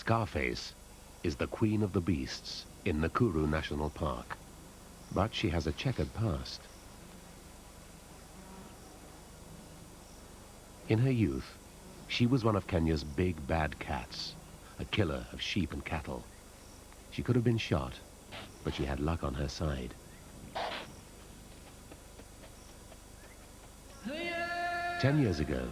Scarface is the queen of the beasts in Nakuru National Park, but she has a checkered past. In her youth, she was one of Kenya's big bad cats, a killer of sheep and cattle. She could have been shot, but she had luck on her side. 10 years ago,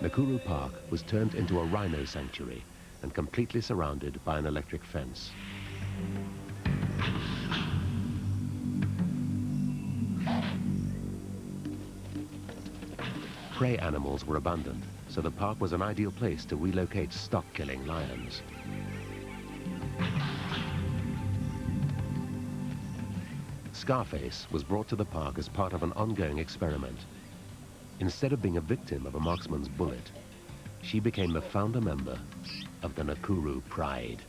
Nakuru Park was turned into a rhino sanctuary and completely surrounded by an electric fence. Prey animals were abundant, so the park was an ideal place to relocate stock-killing lions. Scarface was brought to the park as part of an ongoing experiment. Instead of being a victim of a marksman's bullet, she became the founder member of the Nakuru Pride.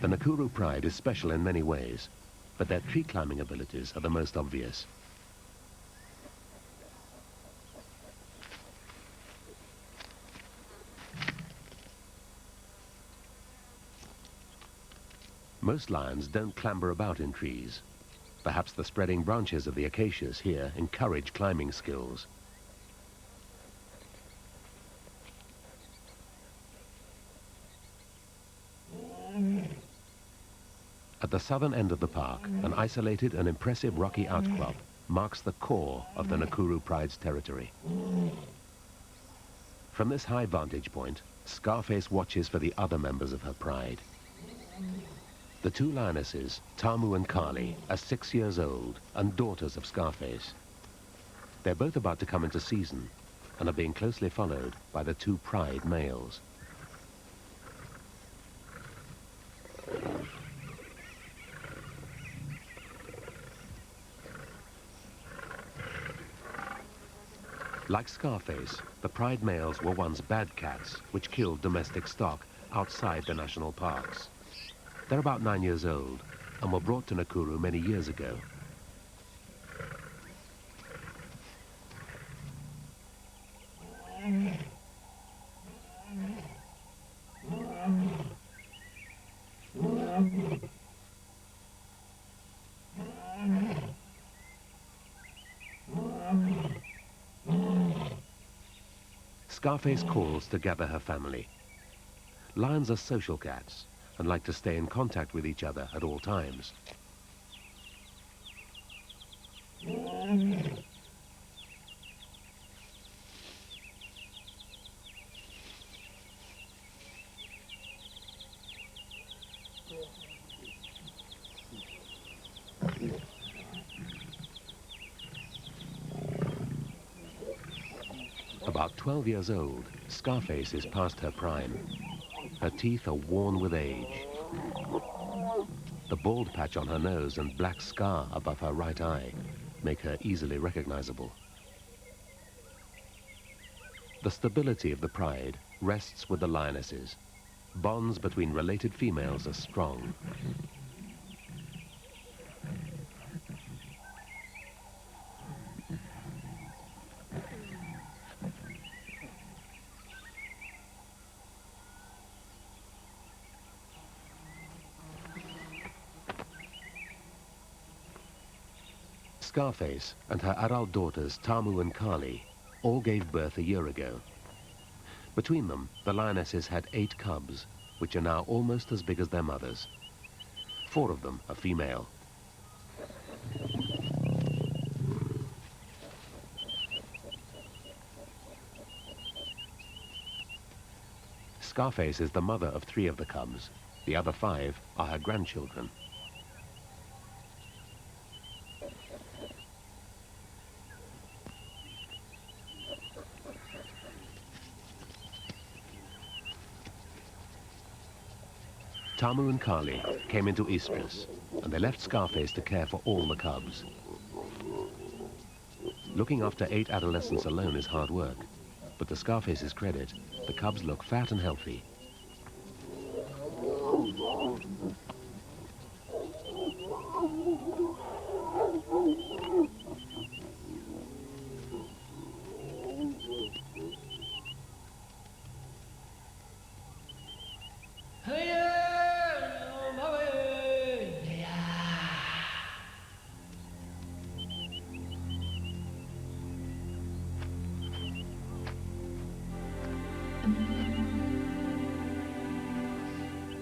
The Nakuru Pride is special in many ways, but their tree climbing abilities are the most obvious. Most lions don't clamber about in trees. Perhaps the spreading branches of the acacias here encourage climbing skills. At the southern end of the park, an isolated and impressive rocky outcrop marks the core of the Nakuru Pride's territory. From this high vantage point, Scarface watches for the other members of her pride. The two lionesses, Tamu and Kali, are 6 years old and daughters of Scarface. They're both about to come into season and are being closely followed by the two pride males. Like Scarface, the pride males were once bad cats which killed domestic stock outside the national parks. They're about 9 years old and were brought to Nakuru many years ago. Scarface calls to gather her family. Lions are social cats and like to stay in contact with each other at all times. About 12 years old, Scarface is past her prime. Her teeth are worn with age. The bald patch on her nose and black scar above her right eye make her easily recognizable. The stability of the pride rests with the lionesses. Bonds between related females are strong. Scarface and her adult daughters, Tamu and Kali, all gave birth a year ago. Between them, the lionesses had 8 cubs, which are now almost as big as their mothers. 4 of them are female. Scarface is the mother of 3 of the cubs. The other 5 are her grandchildren. Tamu and Kali came into estrus, and they left Scarface to care for all the cubs. Looking after 8 adolescents alone is hard work, but to Scarface's credit, the cubs look fat and healthy.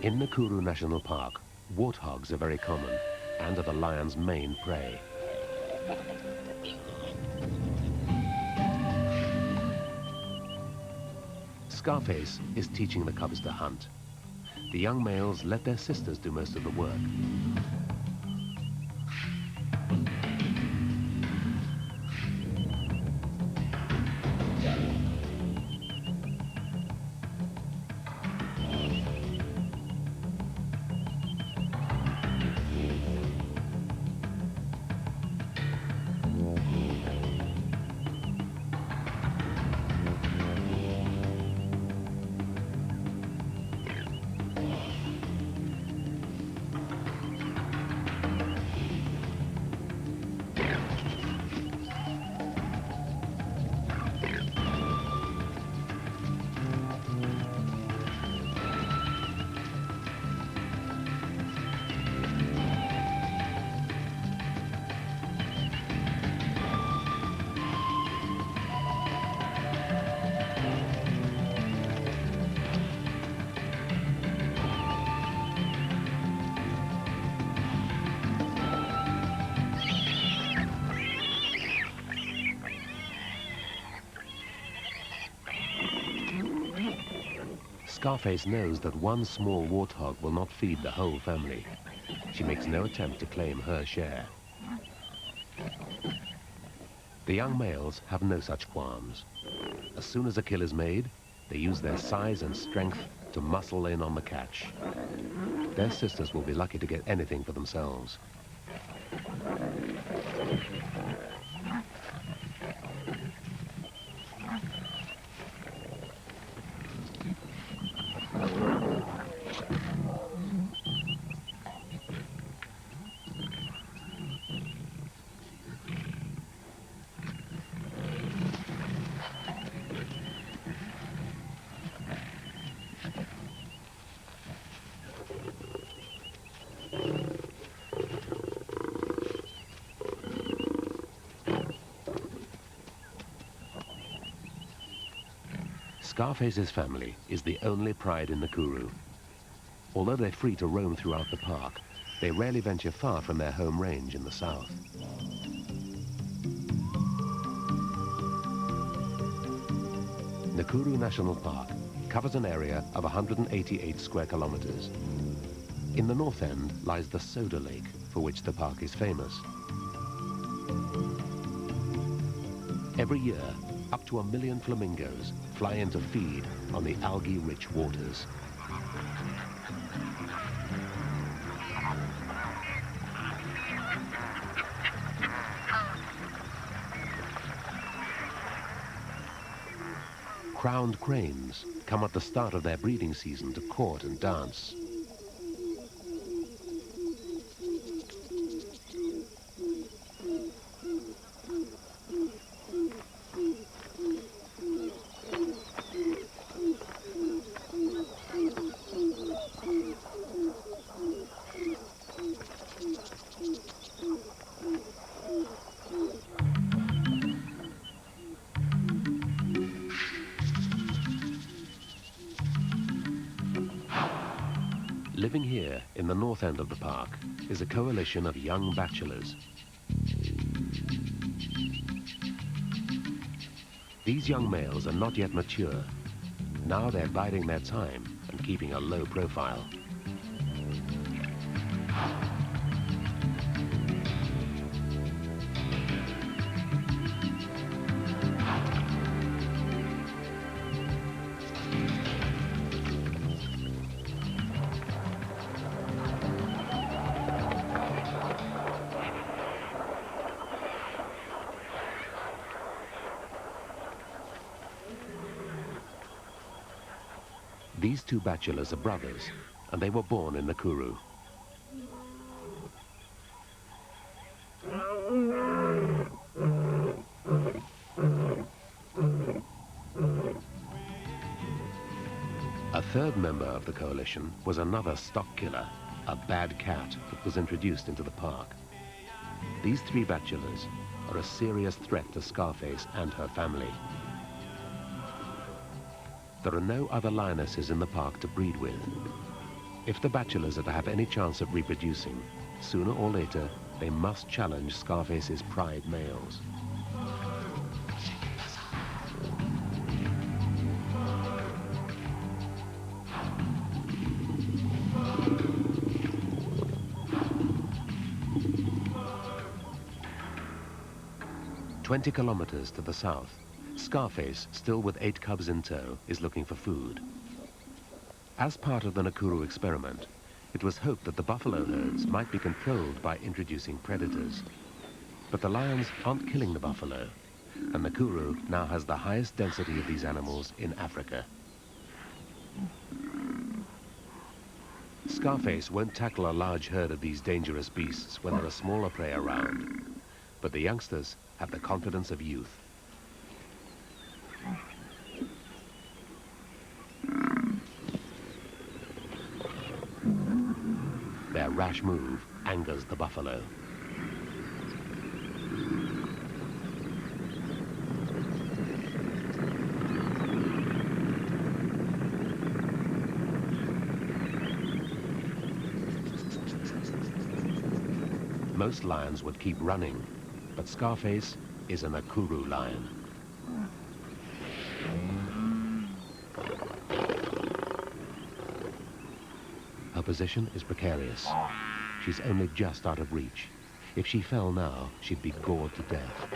In Nakuru National Park, warthogs are very common and are the lion's main prey. Scarface is teaching the cubs to hunt. The young males let their sisters do most of the work. Scarface knows that one small warthog will not feed the whole family. She makes no attempt to claim her share. The young males have no such qualms. As soon as a kill is made, they use their size and strength to muscle in on the catch. Their sisters will be lucky to get anything for themselves. Scarface's family is the only pride in Nakuru. Although they're free to roam throughout the park, they rarely venture far from their home range in the south. Nakuru National Park covers an area of 188 square kilometers. In the north end lies the Soda Lake, for which the park is famous. Every year, up to 1 million flamingos fly in to feed on the algae-rich waters. Crowned cranes come at the start of their breeding season to court and dance. Living here in the north end of the park is a coalition of young bachelors. These young males are not yet mature. Now they're biding their time and keeping a low profile. These two bachelors are brothers, and they were born in Nakuru. A third member of the coalition was another stock killer, a bad cat that was introduced into the park. These three bachelors are a serious threat to Scarface and her family. There are no other lionesses in the park to breed with. If the bachelors are to have any chance of reproducing, sooner or later, they must challenge Scarface's pride males. "20 kilometers to the south, Scarface, still with 8 cubs in tow, is looking for food. As part of the Nakuru experiment, it was hoped that the buffalo herds might be controlled by introducing predators. But the lions aren't killing the buffalo, and Nakuru now has the highest density of these animals in Africa. Scarface won't tackle a large herd of these dangerous beasts when there are smaller prey around, but the youngsters have the confidence of youth. Their rash move angers the buffalo. Most lions would keep running, but Scarface is a Nakuru lion. Her position is precarious. She's only just out of reach. If she fell now, she'd be gored to death.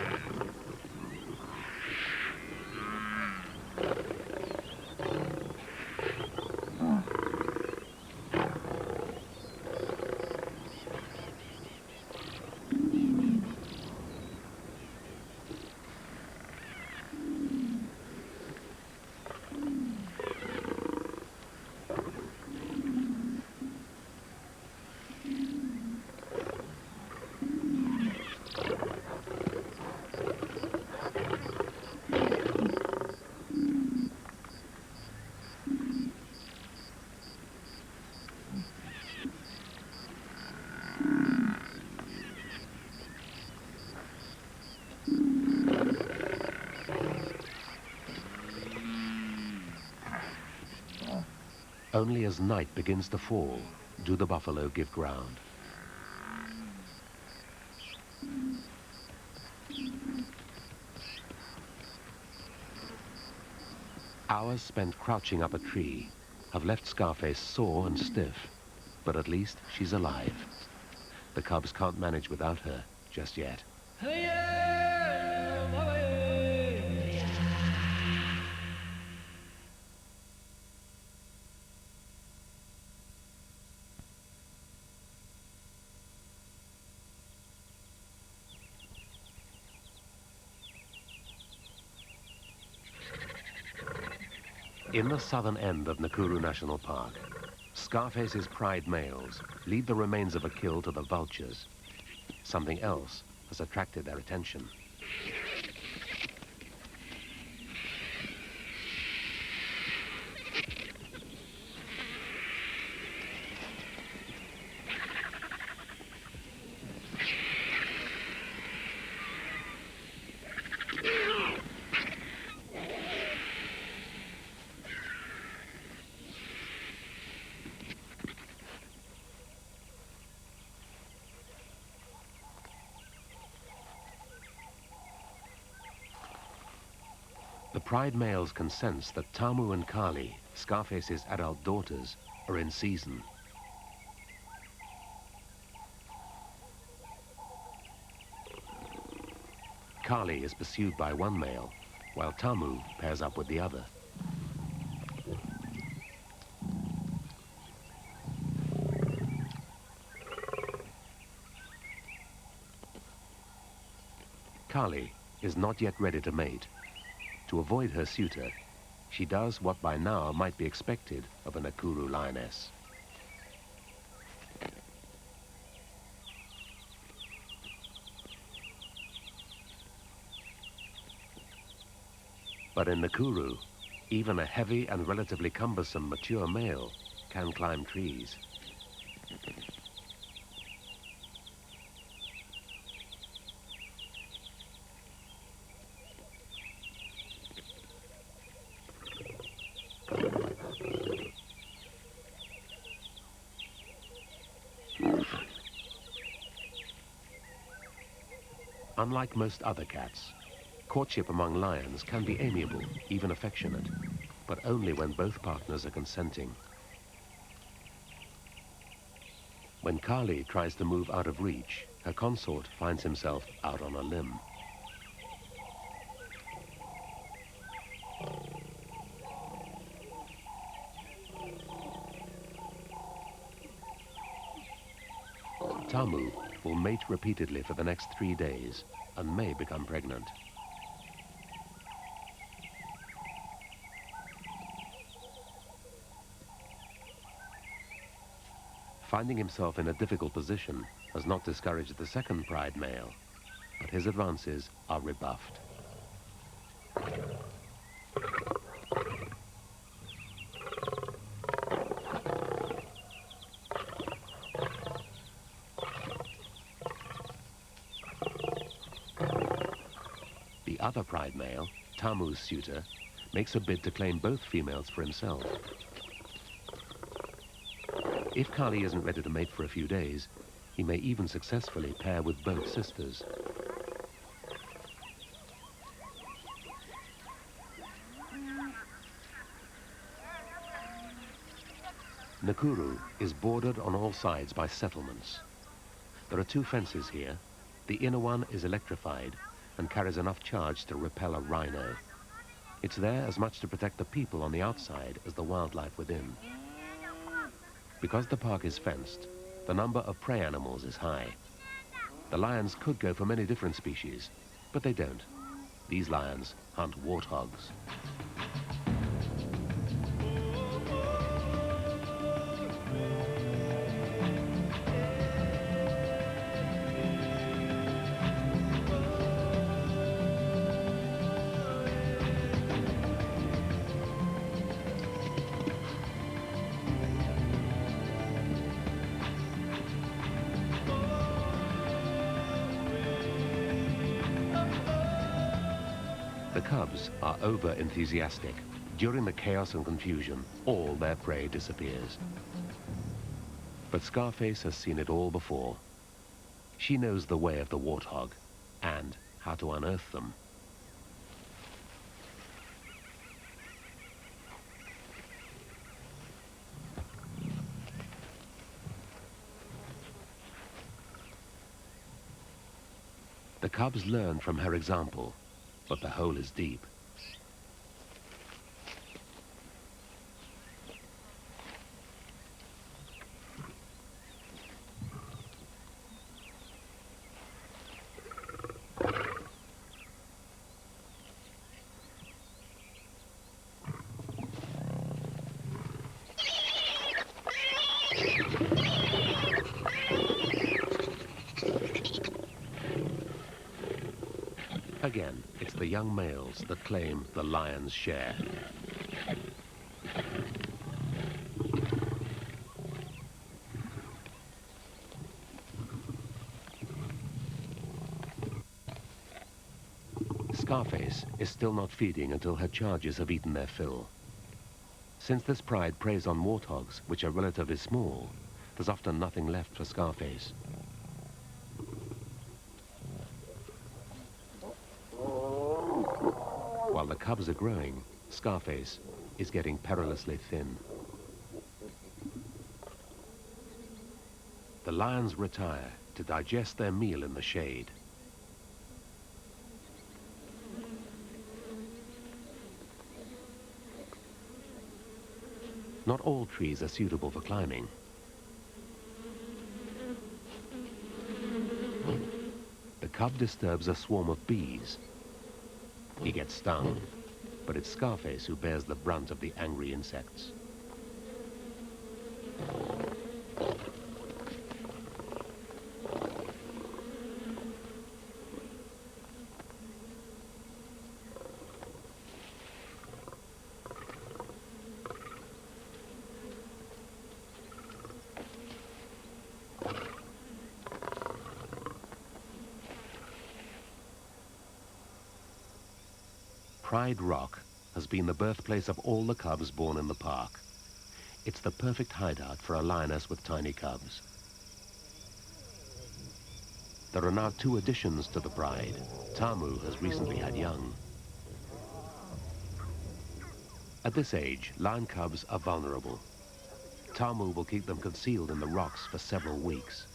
Only as night begins to fall do the buffalo give ground. Hours spent crouching up a tree have left Scarface sore and stiff, but at least she's alive. The cubs can't manage without her just yet. In the southern end of Nakuru National Park, Scarface's pride males lead the remains of a kill to the vultures. Something else has attracted their attention. The pride males can sense that Tamu and Kali, Scarface's adult daughters, are in season. Kali is pursued by one male, while Tamu pairs up with the other. Kali is not yet ready to mate. To avoid her suitor, she does what by now might be expected of a Nakuru lioness. But in Nakuru, even a heavy and relatively cumbersome mature male can climb trees. Unlike most other cats, courtship among lions can be amiable, even affectionate, but only when both partners are consenting. When Kali tries to move out of reach, her consort finds himself out on a limb. Tamu will mate repeatedly for the next 3 days and may become pregnant. Finding himself in a difficult position has not discouraged the second pride male, but his advances are rebuffed. The other pride male, Tamu's suitor, makes a bid to claim both females for himself. If Kali isn't ready to mate for a few days, he may even successfully pair with both sisters. Nakuru is bordered on all sides by settlements. There are 2 fences here. The inner one is electrified and carries enough charge to repel a rhino. It's there as much to protect the people on the outside as the wildlife within. Because the park is fenced, the number of prey animals is high. The lions could go for many different species, but they don't. These lions hunt warthogs. The cubs are over-enthusiastic. During the chaos and confusion, all their prey disappears. But Scarface has seen it all before. She knows the way of the warthog and how to unearth them. The cubs learn from her example, but the hole is deep. Again, it's the young males that claim the lion's share. Scarface is still not feeding until her charges have eaten their fill. Since this pride preys on warthogs, which are relatively small, there's often nothing left for Scarface. While the cubs are growing, Scarface is getting perilously thin. The lions retire to digest their meal in the shade. Not all trees are suitable for climbing. The cub disturbs a swarm of bees. He gets stung, but it's Scarface who bears the brunt of the angry insects. Pride Rock has been the birthplace of all the cubs born in the park. It's the perfect hideout for a lioness with tiny cubs. There are now two additions to the pride. Tamu has recently had young. At this age, lion cubs are vulnerable. Tamu will keep them concealed in the rocks for several weeks.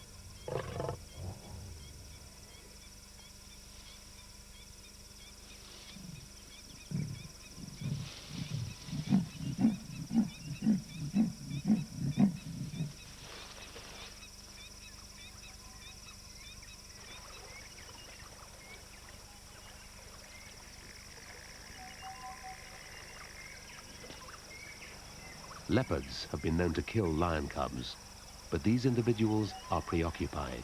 Leopards have been known to kill lion cubs, but these individuals are preoccupied.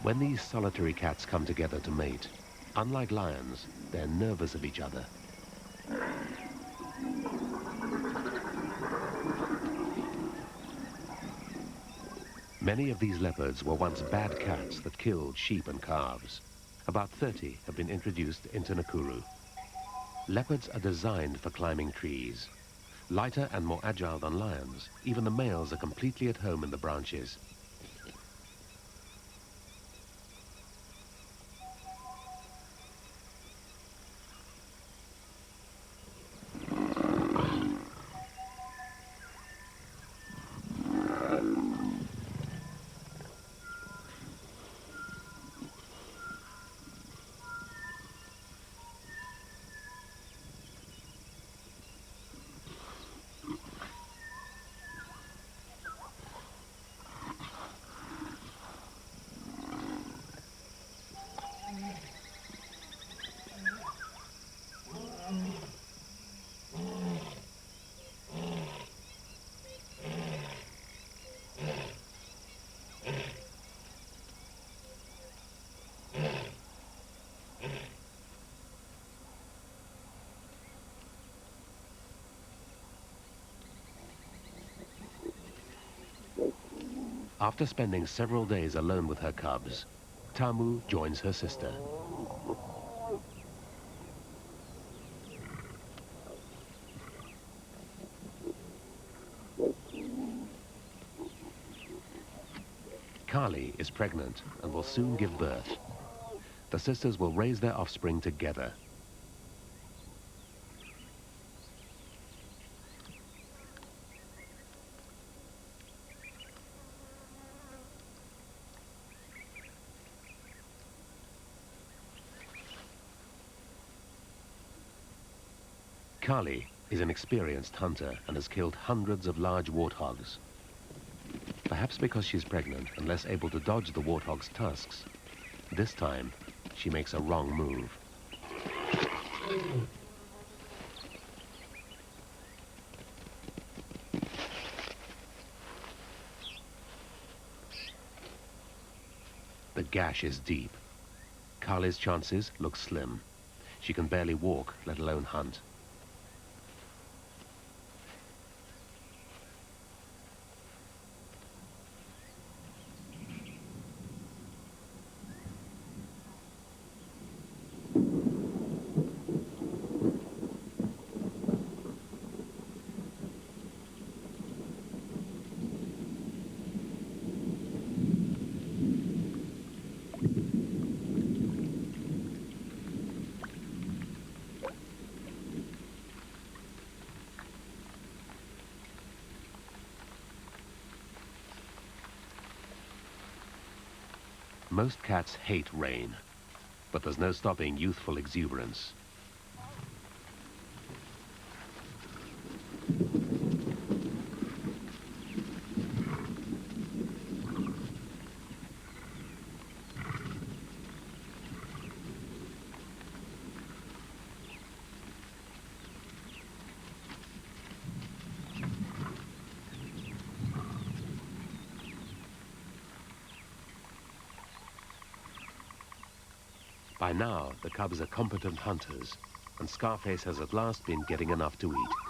When these solitary cats come together to mate, unlike lions, they're nervous of each other. Many of these leopards were once bad cats that killed sheep and calves. About 30 have been introduced into Nakuru. Leopards are designed for climbing trees. Lighter and more agile than lions, even the males are completely at home in the branches. After spending several days alone with her cubs, Tamu joins her sister. Kali is pregnant and will soon give birth. The sisters will raise their offspring together. Kali is an experienced hunter and has killed hundreds of large warthogs. Perhaps because she's pregnant and less able to dodge the warthog's tusks, this time she makes a wrong move. The gash is deep. Kali's chances look slim. She can barely walk, let alone hunt. Most cats hate rain, but there's no stopping youthful exuberance. By now, the cubs are competent hunters, and Scarface has at last been getting enough to eat.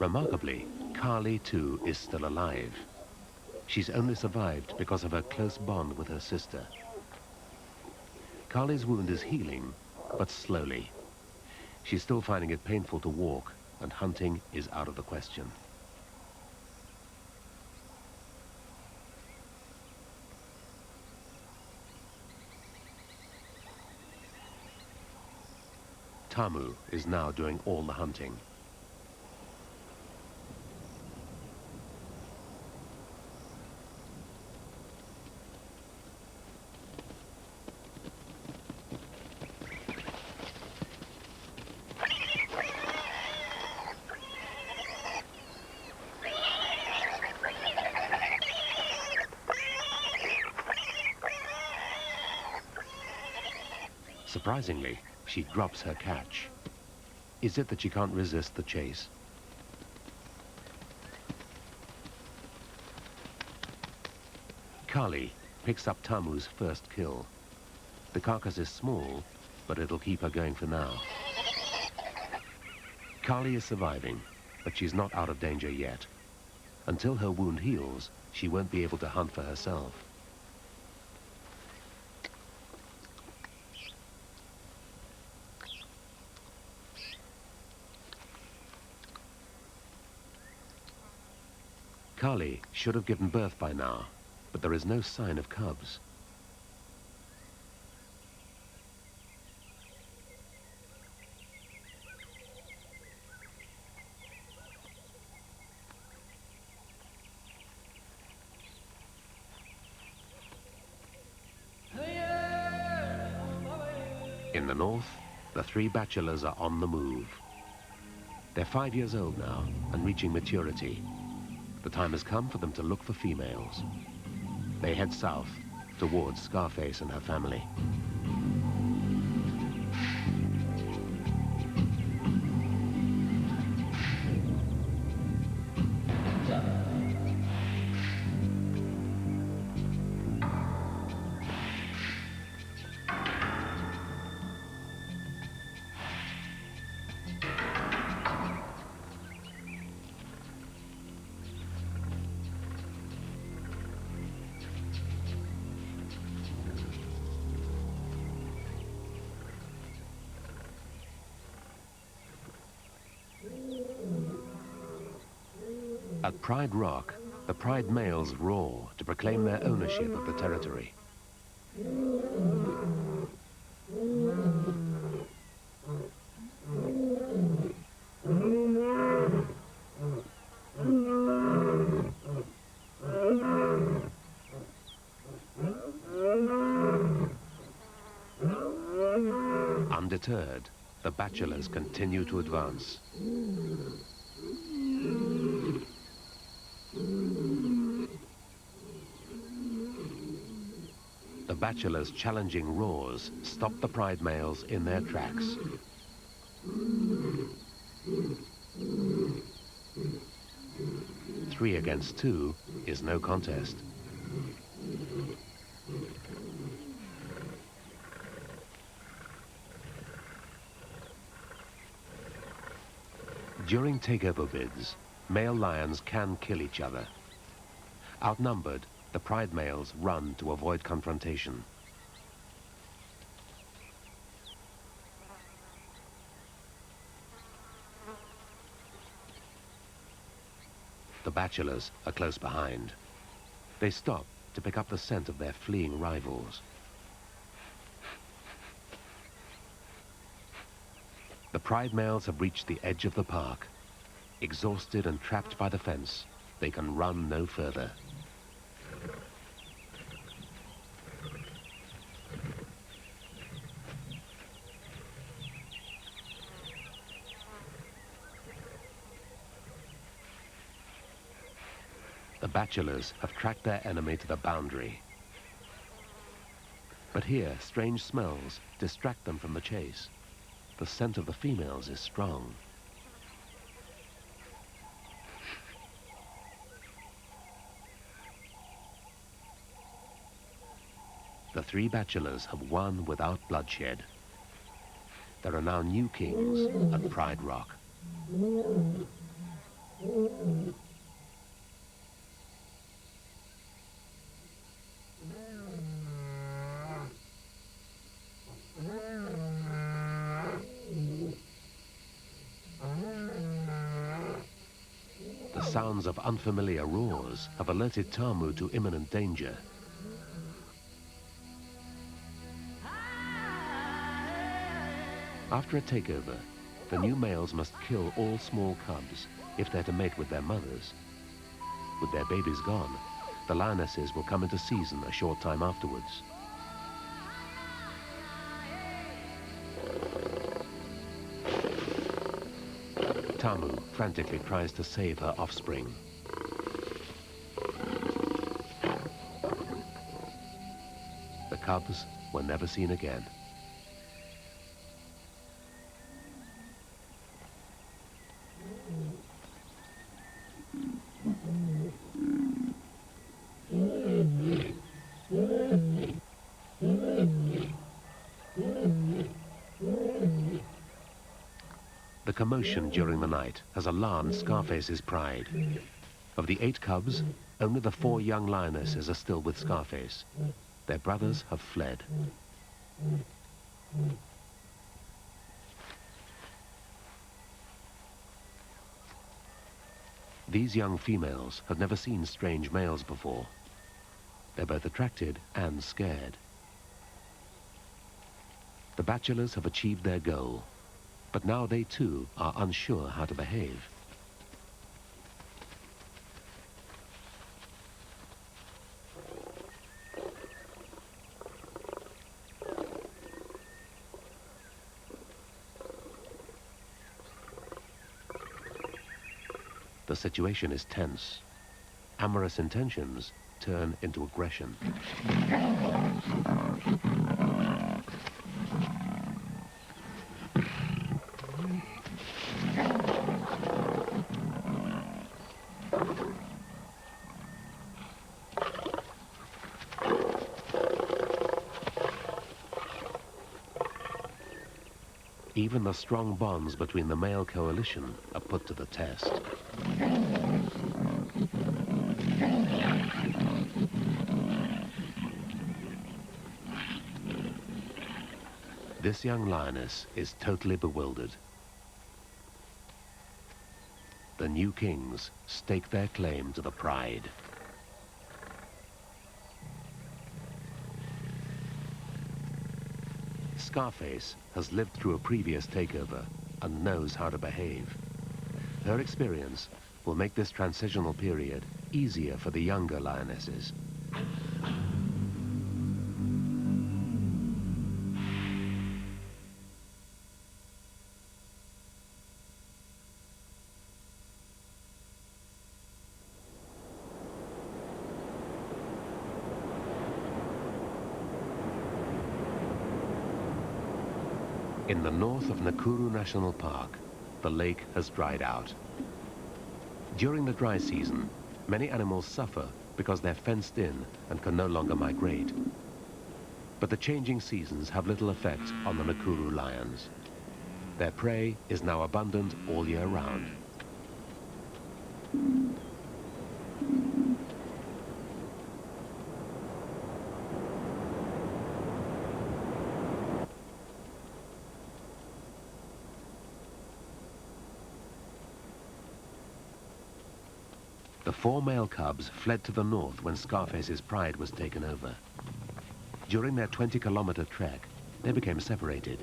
Remarkably, Carly, too, is still alive. She's only survived because of her close bond with her sister. Carly's wound is healing, but slowly. She's still finding it painful to walk, and hunting is out of the question. Tamu is now doing all the hunting. Surprisingly, she drops her catch. Is it that she can't resist the chase? Carly picks up Tamu's first kill. The carcass is small, but it'll keep her going for now. Carly is surviving, but she's not out of danger yet. Until her wound heals, she won't be able to hunt for herself. Carly should have given birth by now, but there is no sign of cubs. In the north, the three bachelors are on the move. They're 5 years old now and reaching maturity. The time has come for them to look for females. They head south, towards Scarface and her family. At Pride Rock, the Pride males roar to proclaim their ownership of the territory. Undeterred, the bachelors continue to advance. The bachelors' challenging roars stop the Pride males in their tracks. 3 against 2 is no contest. During takeover bids, male lions can kill each other. Outnumbered, the Pride males run to avoid confrontation. The bachelors are close behind. They stop to pick up the scent of their fleeing rivals. The Pride males have reached the edge of the park. Exhausted and trapped by the fence, they can run no further. The bachelors have tracked their enemy to the boundary. But here, strange smells distract them from the chase. The scent of the females is strong. The 3 bachelors have won without bloodshed. There are now new kings at Pride Rock. The sounds of unfamiliar roars have alerted Tamu to imminent danger. After a takeover, the new males must kill all small cubs if they're to mate with their mothers. With their babies gone, the lionesses will come into season a short time afterwards. Tamu frantically tries to save her offspring. The cubs were never seen again. The commotion during the night has alarmed Scarface's pride. Of the 8 cubs, only the 4 young lionesses are still with Scarface. Their brothers have fled. These young females have never seen strange males before. They're both attracted and scared. The bachelors have achieved their goal, but now they too are unsure how to behave. The situation is tense. Amorous intentions turn into aggression. Even the strong bonds between the male coalition are put to the test. This young lioness is totally bewildered. The new kings stake their claim to the pride. Scarface has lived through a previous takeover and knows how to behave. Her experience will make this transitional period easier for the younger lionesses. In the north of Nakuru National Park, the lake has dried out. During the dry season, many animals suffer because they're fenced in and can no longer migrate. But the changing seasons have little effect on the Nakuru lions. Their prey is now abundant all year round. The 4 male cubs fled to the north when Scarface's pride was taken over. During their 20-kilometer trek, they became separated.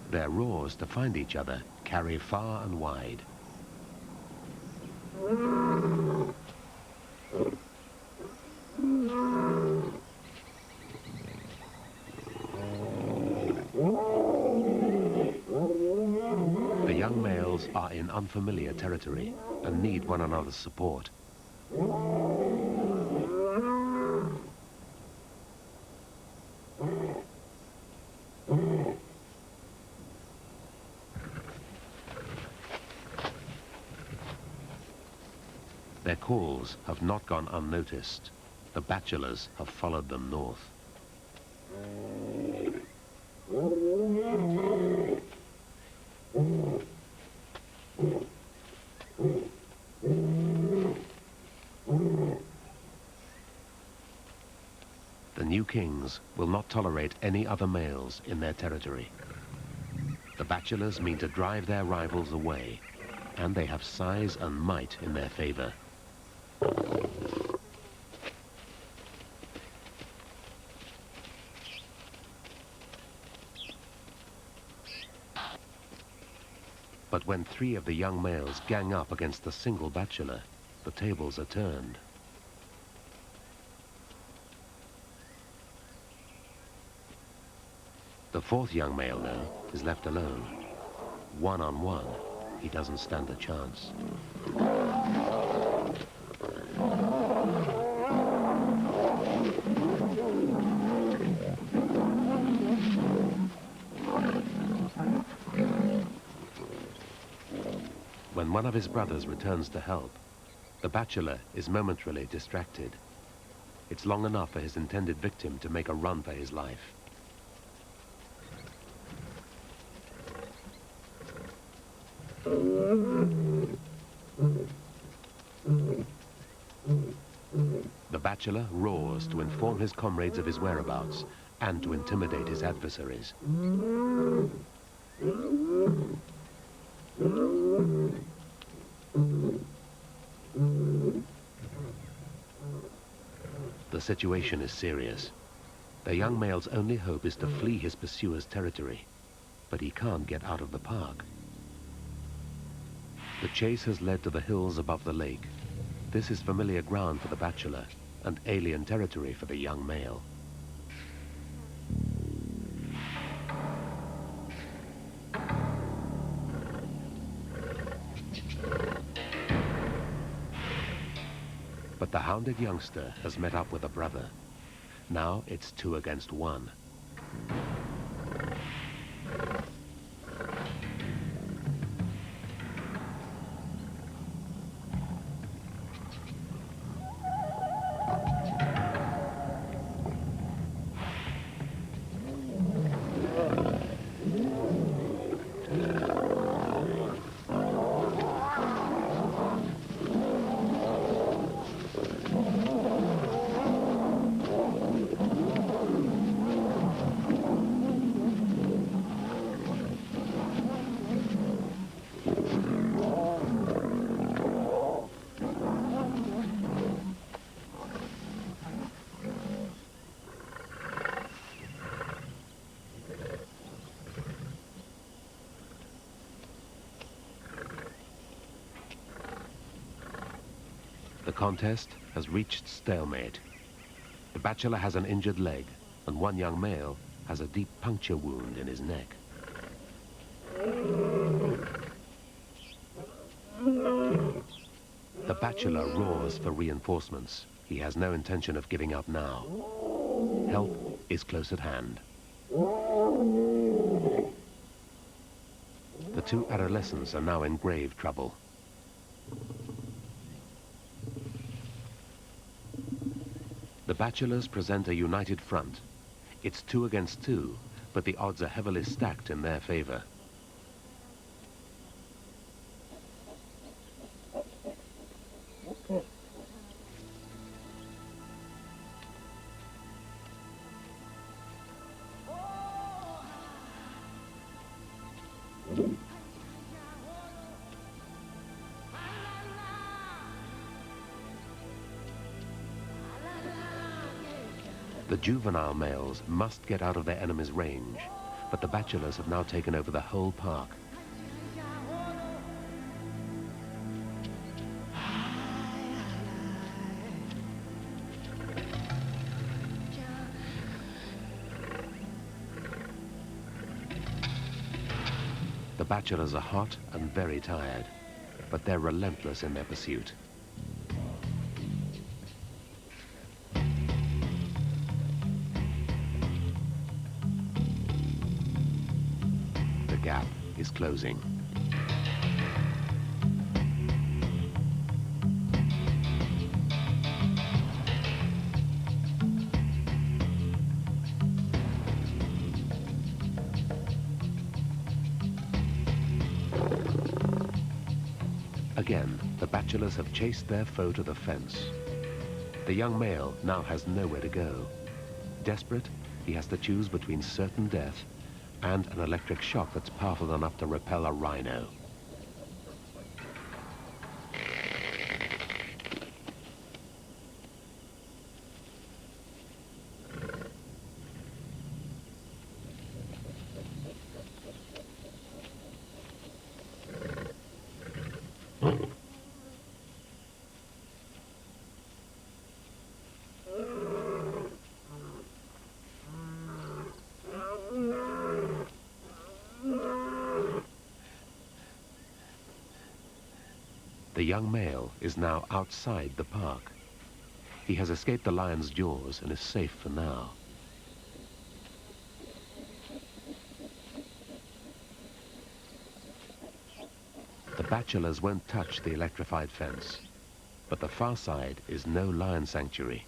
Their roars to find each other carry far and wide. The young males are in unfamiliar territory and need one another's support. Their calls have not gone unnoticed. The bachelors have followed them north. The new kings will not tolerate any other males in their territory. The bachelors mean to drive their rivals away, and they have size and might in their favor. But when 3 of the young males gang up against a single bachelor, the tables are turned. The 4th young male, though, is left alone. One-on-one, he doesn't stand a chance. When one of his brothers returns to help, the bachelor is momentarily distracted. It's long enough for his intended victim to make a run for his life. The bachelor roars to inform his comrades of his whereabouts and to intimidate his adversaries. The situation is serious. The young male's only hope is to flee his pursuer's territory, but he can't get out of the park. The chase has led to the hills above the lake. This is familiar ground for the bachelor and alien territory for the young male. But the hounded youngster has met up with a brother. Now it's 2 against 1. The contest has reached stalemate. The bachelor has an injured leg, and one young male has a deep puncture wound in his neck. The bachelor roars for reinforcements. He has no intention of giving up now. Help is close at hand. The 2 adolescents are now in grave trouble. The bachelors present a united front. It's 2 against 2, but the odds are heavily stacked in their favor. The juvenile males must get out of their enemy's range, but the bachelors have now taken over the whole park. The bachelors are hot and very tired, but they're relentless in their pursuit. The gap is closing. Again, the bachelors have chased their foe to the fence. The young male now has nowhere to go. Desperate, he has to choose between certain death and an electric shock that's powerful enough to repel a rhino. The young male is now outside the park. He has escaped the lion's jaws and is safe for now. The bachelors won't touch the electrified fence, but the far side is no lion sanctuary.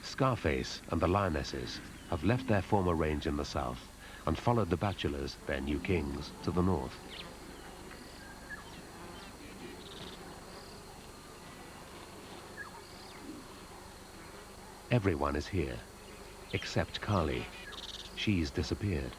Scarface and the lionesses have left their former range in the south and followed the bachelors, their new kings, to the north. Everyone is here, except Kali. She's disappeared.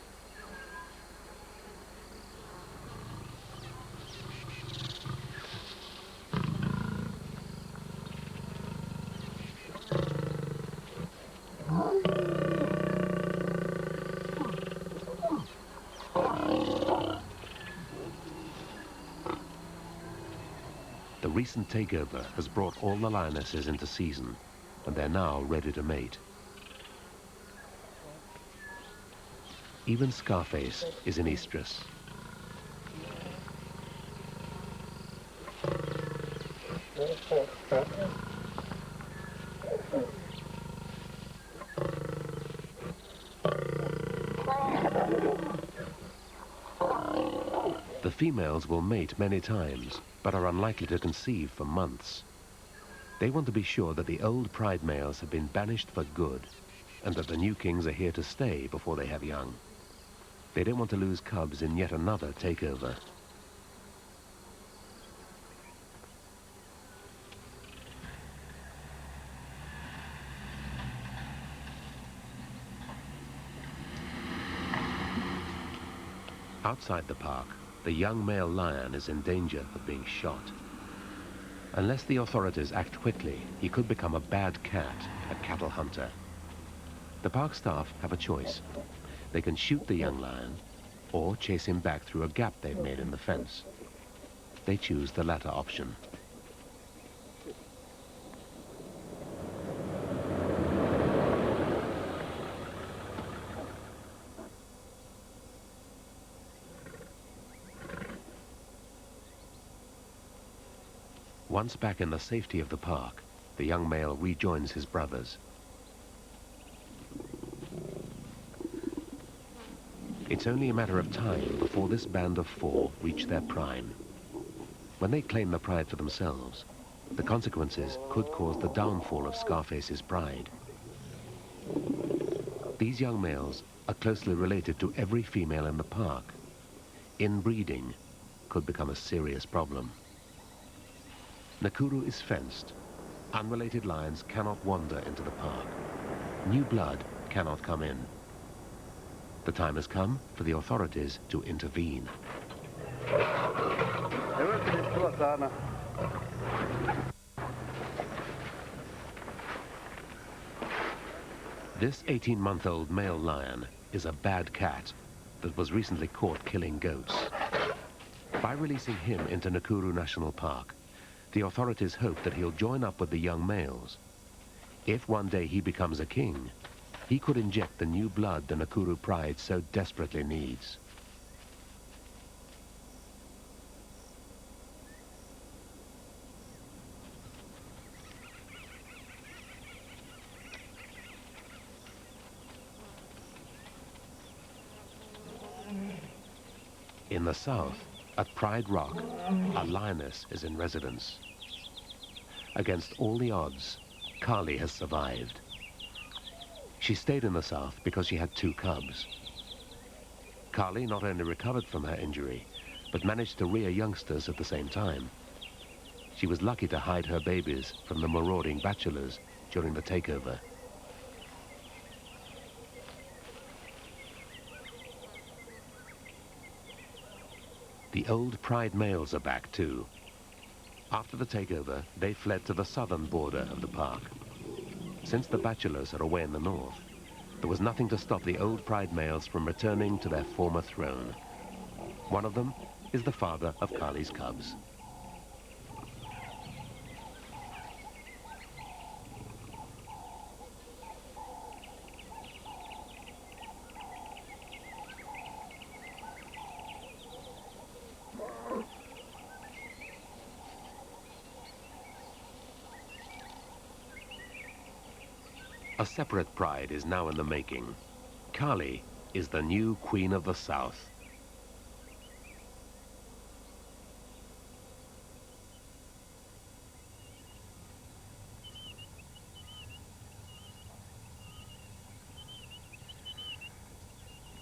The recent takeover has brought all the lionesses into season, and they're now ready to mate. Even Scarface is in estrus. The females will mate many times, but are unlikely to conceive for months. They want to be sure that the old pride males have been banished for good, and that the new kings are here to stay before they have young. They don't want to lose cubs in yet another takeover. Outside the park, the young male lion is in danger of being shot. Unless the authorities act quickly, he could become a bad cat, a cattle hunter. The park staff have a choice. They can shoot the young lion or chase him back through a gap they've made in the fence. They choose the latter option. Once back in the safety of the park, the young male rejoins his brothers. It's only a matter of time before this band of four reach their prime. When they claim the pride for themselves, the consequences could cause the downfall of Scarface's pride. These young males are closely related to every female in the park. Inbreeding could become a serious problem. Nakuru is fenced. Unrelated lions cannot wander into the park. New blood cannot come in. The time has come for the authorities to intervene. This 18-month-old male lion is a bad cat that was recently caught killing goats. By releasing him into Nakuru National Park, the authorities hope that he'll join up with the young males. If one day he becomes a king, he could inject the new blood the Nakuru pride so desperately needs. In the south, At Pride Rock, a lioness is in residence. Against all the odds, Kali has survived. She stayed in the south because she had 2 cubs. Kali not only recovered from her injury, but managed to rear youngsters at the same time. She was lucky to hide her babies from the marauding bachelors during the takeover. The old Pride males are back too. After the takeover, they fled to the southern border of the park. Since the bachelors are away in the north, there was nothing to stop the old Pride males from returning to their former throne. One of them is the father of Kali's cubs. A separate pride is now in the making. Kali is the new Queen of the South.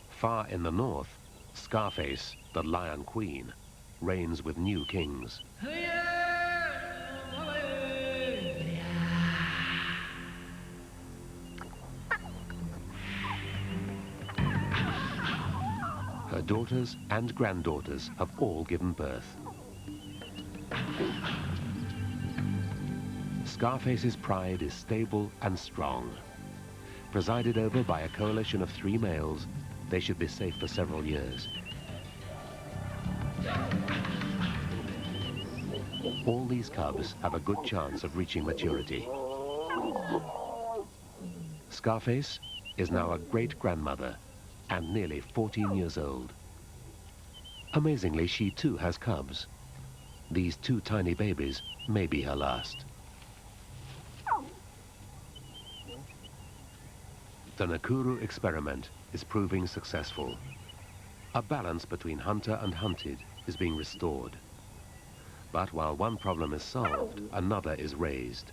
Far in the north, Scarface, the Lion Queen, reigns with new kings. Her daughters and granddaughters have all given birth. Scarface's pride is stable and strong. Presided over by a coalition of 3 males, they should be safe for several years. All these cubs have a good chance of reaching maturity. Scarface is now a great-grandmother and nearly 14 years old. Amazingly, she too has cubs. These 2 tiny babies may be her last. The Nakuru experiment is proving successful. A balance between hunter and hunted is being restored. But while one problem is solved, another is raised.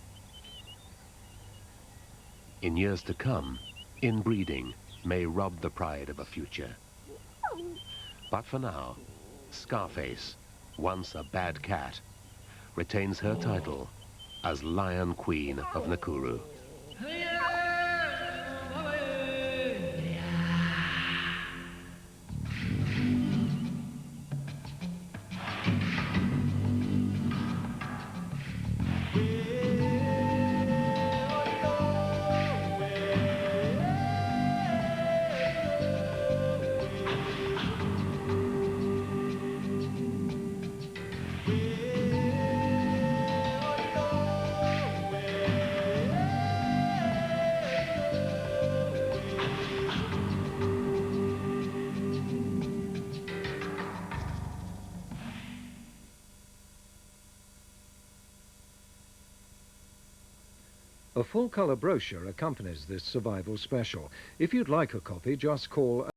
In years to come, inbreeding may rob the pride of a future. But for now, Scarface, once a bad cat, retains her title as Lion Queen of Nakuru. A full-colour brochure accompanies this survival special. If you'd like a copy, just call